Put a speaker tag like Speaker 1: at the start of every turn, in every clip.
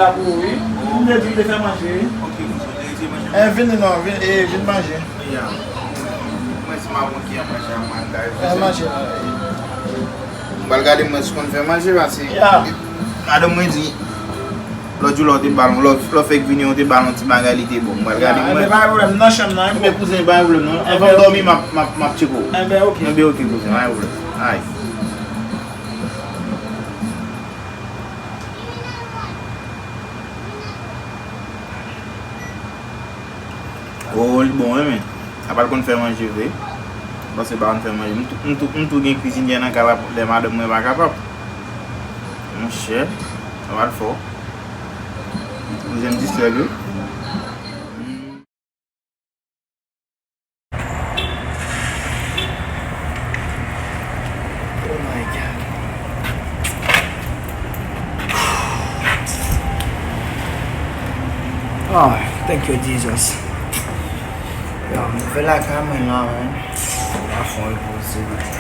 Speaker 1: Oui, on a dit de faire manger.
Speaker 2: Ok, monsieur,
Speaker 1: Venez manger.
Speaker 2: Moi, c'est ma qui a mangé à
Speaker 1: Manger.
Speaker 2: Je vais regarder moi ce qu'on fait manger parce que madame me dit l'autre jour l'autre ballon l'autre fait venir on te ballon petit bagalité bon moi regarder moi
Speaker 1: pas problème dans chambre là
Speaker 2: mes cousins pas problème non avant dormir ma petit go
Speaker 1: OK
Speaker 2: OK cousin pas problème aïe oh bon mais à part qu'on fait manger vrai parce que on fait manger tout gain cuisinier dans capable les madame moi pas capable mon cher ça va le faire vous aimez distribuer
Speaker 1: Oh my God. Oh, thank you, Jesus. Yeah, I feel like I'm in now, man. I fall positive.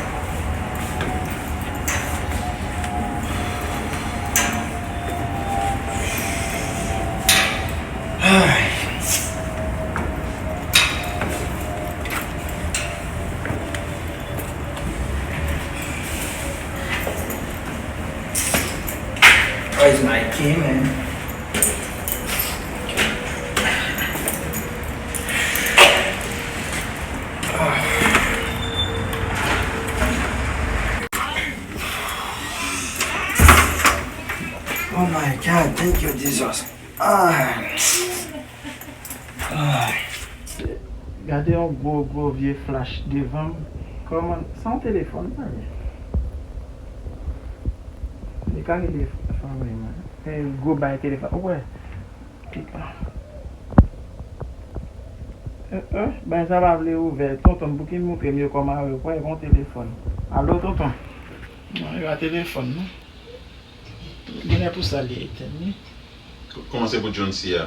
Speaker 1: Where's my key, man? Oh my God, thank you, Jesus. Regardez un gros vieux flash devant. Comment? Sans téléphone, ça y est. Les carrés de famille, man. Go by téléphone. Ouais. Ben ça va aller ouvert. Tonton, pour qu'il montre mieux comment ouais, mon téléphone. Allô, tonton? Non, il y a un téléphone, non? Il y a pour ça, les éteindre.
Speaker 3: Comment c'est pour John Cia?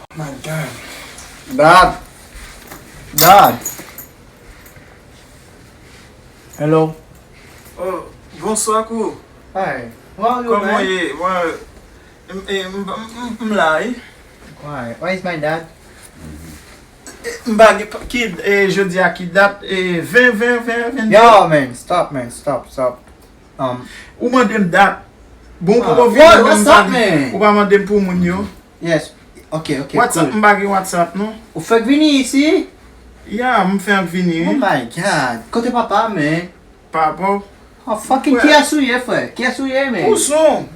Speaker 1: Oh my God. Dad. Hello.
Speaker 2: oh bonsoir kou
Speaker 1: Hi. How are you,
Speaker 2: comment
Speaker 1: man?
Speaker 2: est m'la
Speaker 1: Why is my dad?
Speaker 2: m'bag kid je dis à qui date 20
Speaker 1: Yo, man. Stop.
Speaker 2: ou mandem date bon pour
Speaker 1: What's up, man?
Speaker 2: ou pas mandem pour moun yo
Speaker 1: Yes. Ok,
Speaker 2: WhatsApp
Speaker 1: cool.
Speaker 2: m'bag WhatsApp non
Speaker 1: Ou fait venir ici?
Speaker 2: ya m'fait venir
Speaker 1: Oh my God. Côté papa, man.
Speaker 2: papa
Speaker 1: Oh, fucking
Speaker 2: Ouais.
Speaker 1: qui a souillé, frère? Qui a souillé, man?
Speaker 2: où sont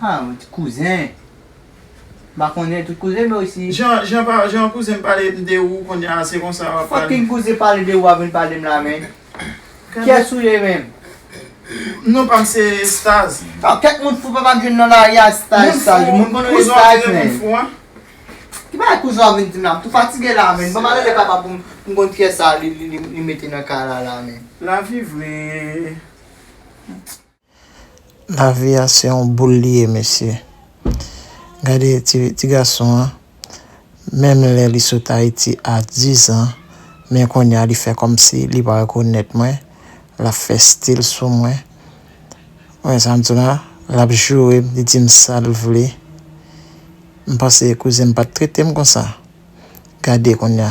Speaker 1: Ah, mon petit cousin. Bah, on est tout cousin, mais aussi.
Speaker 2: j'ai un cousin parler de où qu'on a assez comme ça va parler
Speaker 1: Fucking cousin parle de ou avant parler de la, man. Qui a souillé, man?
Speaker 2: non pas c'est Stars
Speaker 1: Ah, quelqu'un monde faut pas dire non là, il y a stage. Monde connaît les stage, man. Qui va cousin avec nous? Tu fatigué là, man. Pas mal de papa pour continuer ça, lui mettre dans le cas là, man.
Speaker 2: la vie vraie
Speaker 4: La vie, c'est un boulier, monsieur. Regardez, petit garçon, même les sont à Haïti à 10 ans, mais qu'on y a, il fait comme si il va reconnaître moi, la fait style sur moi. Ouais, ça me dit là, la jouer, il dit ça, il voulait. Je pense que cousin ne pas traiter comme ça. Regardez qu'on y a.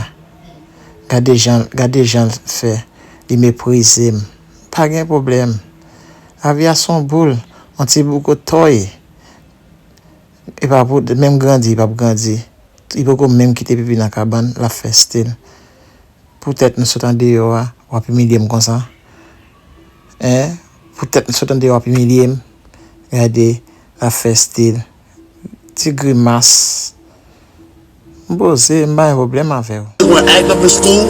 Speaker 4: Regardez gens fait, il méprise. Pas de problème. La vie a son boule, on tire beaucoup de toy. Et pas pour même grandir, pas grandir. Il peut même quitter pipi dans la cabane, la faire style. Peut-être nous sommes dehors, ou puis millième comme ça. Peut-être nous sommes dehors, puis millième. Regardez, la faire style. Petit grimace. Bon, c'est pas un problème à faire.
Speaker 5: You want to act up in school,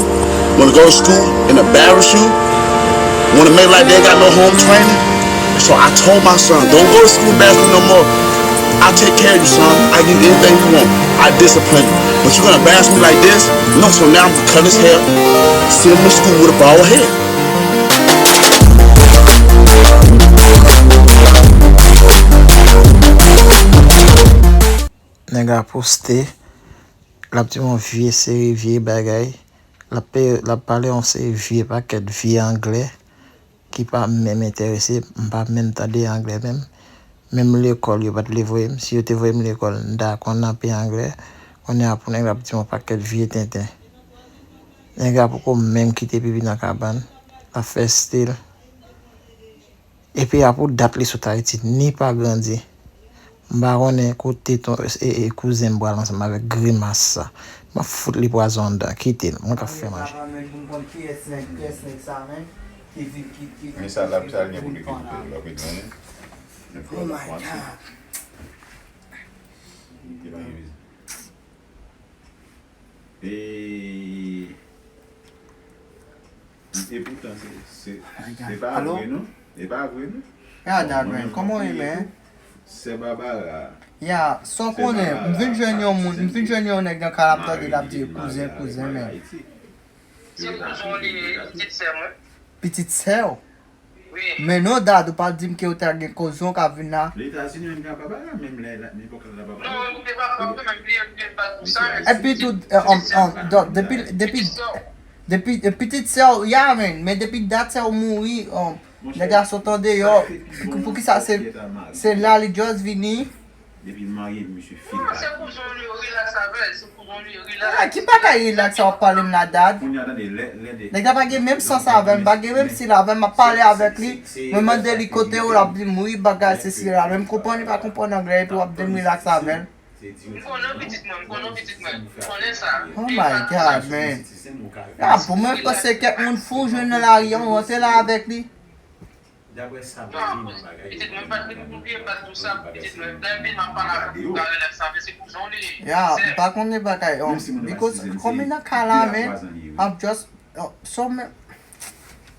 Speaker 5: want to go to school and embarrass you, want to make like they got no home training. So I told my son, don't go to school basketball no more. I'll take care of you, son. I give you anything you want. I discipline you. But you're going to embarrass me like this? No, so now I'm going to cut his hair, send him to school with a bald head.
Speaker 4: Nèg a posté la petit mon vieux série vieux bagay la parler on série vieux paquet vieux anglais qui pas même intéressé pas même tande anglais même même l'école, yo pas te lever. Si yo te voye l'école, nda kon nan pays anglais, on est à pour nèg petit mon paquet vieux tintin. Nèg pour comme même quitter pipi dans cabane, la faire style. Et puis après date li sous Tahiti, ni pas grandi. Baronne côté ton et cousin boire ensemble avec grimace. Ma fout li poison dedans, quitter, moi ka faire manger.
Speaker 2: Mais ça là ça vient pour le
Speaker 1: Oh my God.
Speaker 2: Et pourtant c'est pas vrai non? C'est pas vrai non?
Speaker 1: Yeah, dad, man. Comment est, man?
Speaker 2: C'est Barbara.
Speaker 1: Yeah, so qu'on est. M'vin joindre yon moun, m'vin joindre yon nèg dans caractère de la petite cousin, man.
Speaker 6: C'est cousin li petite sœur moi.
Speaker 1: Petite sœur.
Speaker 6: Oui.
Speaker 1: Mais non, dad, ou pas dire que tu as un cousin qui a venu là.
Speaker 2: Les États-Unis même Barbara même l'époque de la Barbara.
Speaker 6: Non, on peut pas même pas tout ça.
Speaker 1: Et puis tout depuis petite sœur, yeah, man, mais depuis date sœur mourir, les gars sont tendés yo. Pour qui ça c'est là les just vini.
Speaker 2: Depuis le marié monsieur Phil.
Speaker 6: Non, c'est cousin lui relax avec, c'est cousin lui
Speaker 1: Ah,
Speaker 6: relax.
Speaker 1: qui pas qu'à relax on parler de la date.
Speaker 2: On y a dans les
Speaker 1: Les gars pas même sans ça avec, pas même si là avec m'a parler avec lui, me demander lui côté où la dit mourir bagage c'est si là, même comprendre pas comprendre anglais puis on relax avec. Oh my God, man. Ah, pour moi, parce que quelqu'un fou, je ne l'ai rien, on était là avec lui. Yeah, par contre, les bagailles, because comme il a calé, man, I'm just, so,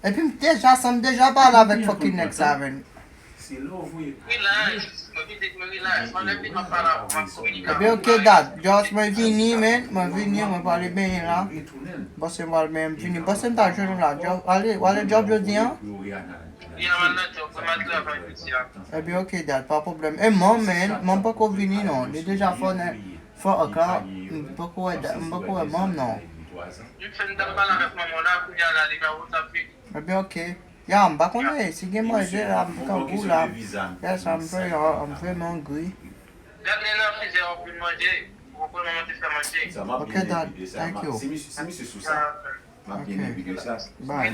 Speaker 1: et puis déjà, ça me déjà parlé avec fucking examen. Be ok dad, just mwen vini men, mwen pale ben la. Bose mwen men vini, bose mta joun la, wale job yo di an? E be ok dad, pa problem. E mwen men, mwen pa ko vini non, li deja fon 4 o'clock, mwen pa ko e mwen non. E be ok. Yeah, I'm back on it. Si gen mwen je la, mwen kan kou la. Yes, I'm very hungry. Okay, dad. Thank you.
Speaker 2: C'est monsieur sous ça. M'a bien aimé ça.
Speaker 1: Bye.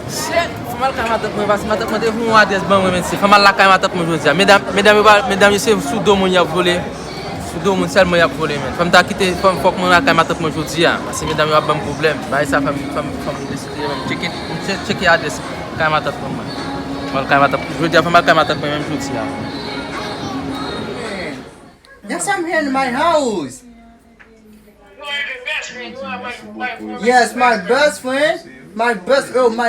Speaker 7: Shit, famal ka matap mwen basi matap mwen devon adres ban mwen men si. Famal la ka matap mwen jodi. Mesdames se sou do moun yap vole. Sou do moun sel mwen yap vole men. Fam ta kite fok mwen la ka matap mwen jodi ya. Parce mesdames yap ban problem. Ba sa fam décider même checker adres ka matap mwen. Famal ka matap jodi ya famal ka matap mwen même jodi ya.
Speaker 1: Yes, I'm here in my house. Yes, my best friend. My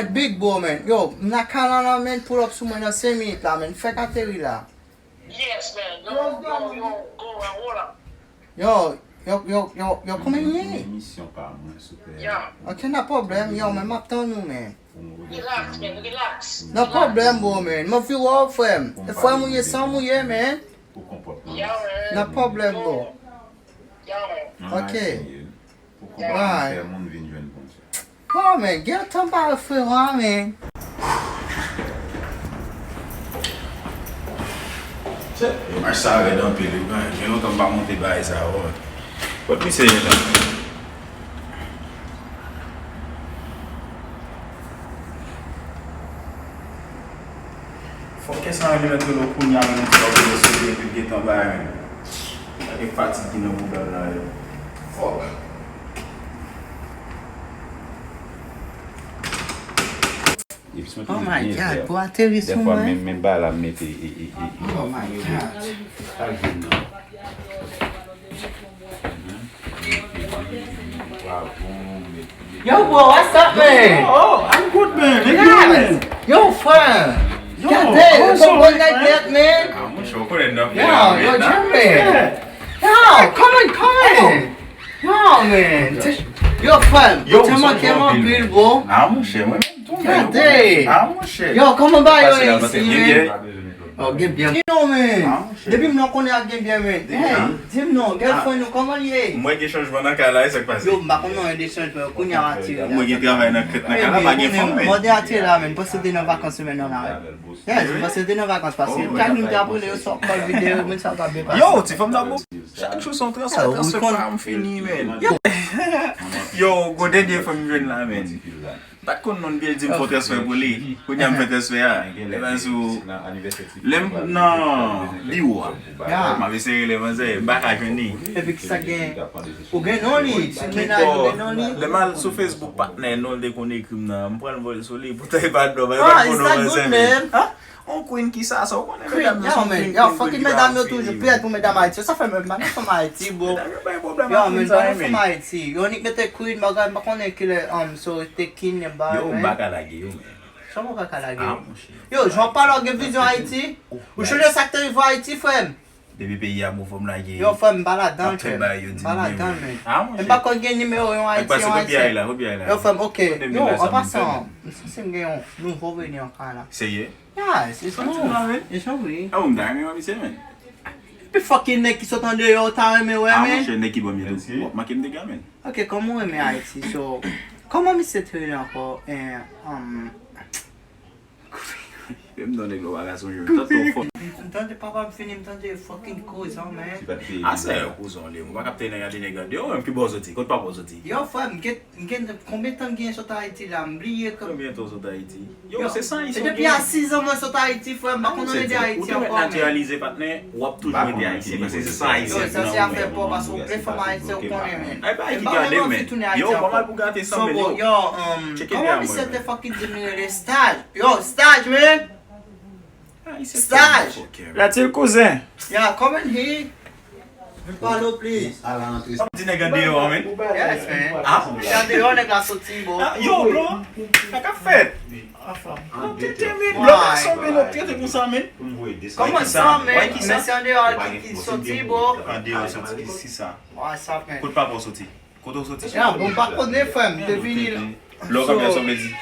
Speaker 1: big boy, man. Yo, mna kalana, man, pull up someone na 5 minutes la, man. Fek ateri la.
Speaker 6: Yes, man. Go and water.
Speaker 1: Yo, come here.
Speaker 6: Yeah.
Speaker 1: Ok, no problem. Yo, man, map down you, man.
Speaker 6: Relax, man. Relax.
Speaker 1: No problem, boy, man. Ma feel all for him. If I'm with you, some with you, man.
Speaker 6: Yeah, man.
Speaker 1: No problem, boy.
Speaker 6: Yeah, man.
Speaker 1: Ok. Bye. Oh, man, get a tambara for one, man.
Speaker 2: Mas sabe, don't pay the bank. You know, come back monte by his hour. What we say now? Faut que ça aille mettre le coup à mettre sur le puis get en bas. Il est fatigué dans le boulot là. Fuck.
Speaker 1: Oh my God, pour atterrir sur moi.
Speaker 2: Même bas la mettre
Speaker 1: Oh my God. Yo, bro, what's up, man?
Speaker 2: Oh, I'm good, man.
Speaker 1: Yes. Yo, fam.
Speaker 2: Yo,
Speaker 1: God damn,
Speaker 2: oh,
Speaker 1: it's
Speaker 2: so
Speaker 1: so good like that, man.
Speaker 2: I'm sure put it up.
Speaker 1: Yo, Jimmy. Yo, come on. Yo, man. Yo, fam.
Speaker 2: Yo,
Speaker 1: Tell my
Speaker 2: so
Speaker 1: camera
Speaker 2: good.
Speaker 1: bill, bro.
Speaker 2: I'm sure.
Speaker 1: God damn.
Speaker 2: I'm sure.
Speaker 1: Yo, come on by your
Speaker 2: Passez la
Speaker 1: AC,
Speaker 2: bataille.
Speaker 1: man. Oh, give me. You know, man.
Speaker 2: I'm
Speaker 1: Depi mwen konen ak gen bien men. Dim non, girlfriend nou koman ye?
Speaker 2: Mwen gen chanjman nan ka la, e sak pase.
Speaker 1: Yo, mba konon yon desyon koun yon atire.
Speaker 2: Mwen gen travay nan ka la, pa gen fon men.
Speaker 1: Mwen de atire la men, pase de nan vakans men nan la. Yes, pase de nan vakans pase. Kak nou te apone yo sok kol video, men sa ka be pase.
Speaker 2: Yo, ti fom da bo. Chak chou son transfer pa am fini men. Yo, go denye fom ven la men. Tak kon non bel di m fote swe pou li. Kou nyam fote swe ya. Evan sou lem nan biwa. Ma vesere levan se baka jweni.
Speaker 1: Epi ki sa gen. Ou gen non li? Si menaj ou gen non li?
Speaker 2: Leman sou Facebook partner non de kon ekrim nan. M pran vol sou li pou tay bad do.
Speaker 1: Is that good man?
Speaker 2: On queen ki sa ou konen
Speaker 1: Queen, yo men. Yo, fucking mesdames yo toujou piyet pou mesdames Haiti. Sa fè men, man fòm Haiti, bro. Yo men, man fòm Haiti. Yo nik nete queen, bagay, bakonnen ki le, so te kin le ba,
Speaker 2: Yo,
Speaker 1: men.
Speaker 2: baka lage yo men.
Speaker 1: Sa mou kaka lage yo. Yo, jwan palo gen vizyon Haiti. Ou chole sakte rivo Haiti, fèm.
Speaker 2: Depi peyi a mou fòm lage.
Speaker 1: Yo, fèm, baladan,
Speaker 2: Apre
Speaker 1: fèm.
Speaker 2: ba yo di
Speaker 1: Baladan, men.
Speaker 2: mon
Speaker 1: E bakon gen nimero yon Haiti, yon Haiti. Yo, fèm, ok. Yo, an pasan, se m gen yon, nou vò veni an ka la.
Speaker 2: Seye?
Speaker 1: Yes, it's true. It's true.
Speaker 2: A ou mdare men wami se men?
Speaker 1: Pe fucking nek ki sotan de yo ta reme we
Speaker 2: A
Speaker 1: men.
Speaker 2: mwen chen neki bo mi tou. Makin de gamen.
Speaker 1: Ok, koman reme Haiti, so... Koman mi se tre anko,
Speaker 2: Mwen don ek lo waga son jom. Tato fon.
Speaker 1: Mtande papa m fini, mtande fucking kouzan men.
Speaker 2: Ase yo kouzon li. Mwen wak apte nega di nega. Yo mwen ki bozoti. Kote pa bozoti.
Speaker 1: Yo fam, gen konbe tan gen sota Haiti la, mbliye kom...
Speaker 2: Kombien to sot Haiti? Yo se san yi
Speaker 1: E
Speaker 2: son
Speaker 1: depi a 6 an mwen sota Haiti fam, bakon nan ede Haiti
Speaker 2: Ou te met
Speaker 1: anko men.
Speaker 2: naturalize patne, wap toujou ede Haiti. Pase se san yi
Speaker 1: Yo,
Speaker 2: set
Speaker 1: sa
Speaker 2: nan
Speaker 1: se a
Speaker 2: ou
Speaker 1: fe
Speaker 2: men.
Speaker 1: po, baso ple fam Haiti ou konen men.
Speaker 2: Ay ba yi ki gade men. Yo mamal pou gate
Speaker 1: So
Speaker 2: san men
Speaker 1: bo,
Speaker 2: yo.
Speaker 1: yo,
Speaker 2: Check it
Speaker 1: koman
Speaker 2: out,
Speaker 1: mi
Speaker 2: boy,
Speaker 1: se te
Speaker 2: man.
Speaker 1: fucking diminere stage? Yo, stage men! Stage!
Speaker 2: La til cousin.
Speaker 1: Yeah, come in here. Follow, please.
Speaker 2: Di nega de yo men.
Speaker 1: Yes, man.
Speaker 2: Ah?
Speaker 1: Regardez, on est la sortie, bro.
Speaker 2: Yo bro. Kaka fet. Tete men. Blo ka son men op tete kon sa men.
Speaker 1: Comment ça, man? Mais c'est en dehors qui sorti, bro.
Speaker 2: An de yo soti ki si sa.
Speaker 1: Ouais, ça, man.
Speaker 2: Kote pa pou soti. Kote ou soti.
Speaker 1: Yeah, bon, par contre, les femmes, devine.
Speaker 2: Lo ka men son me di.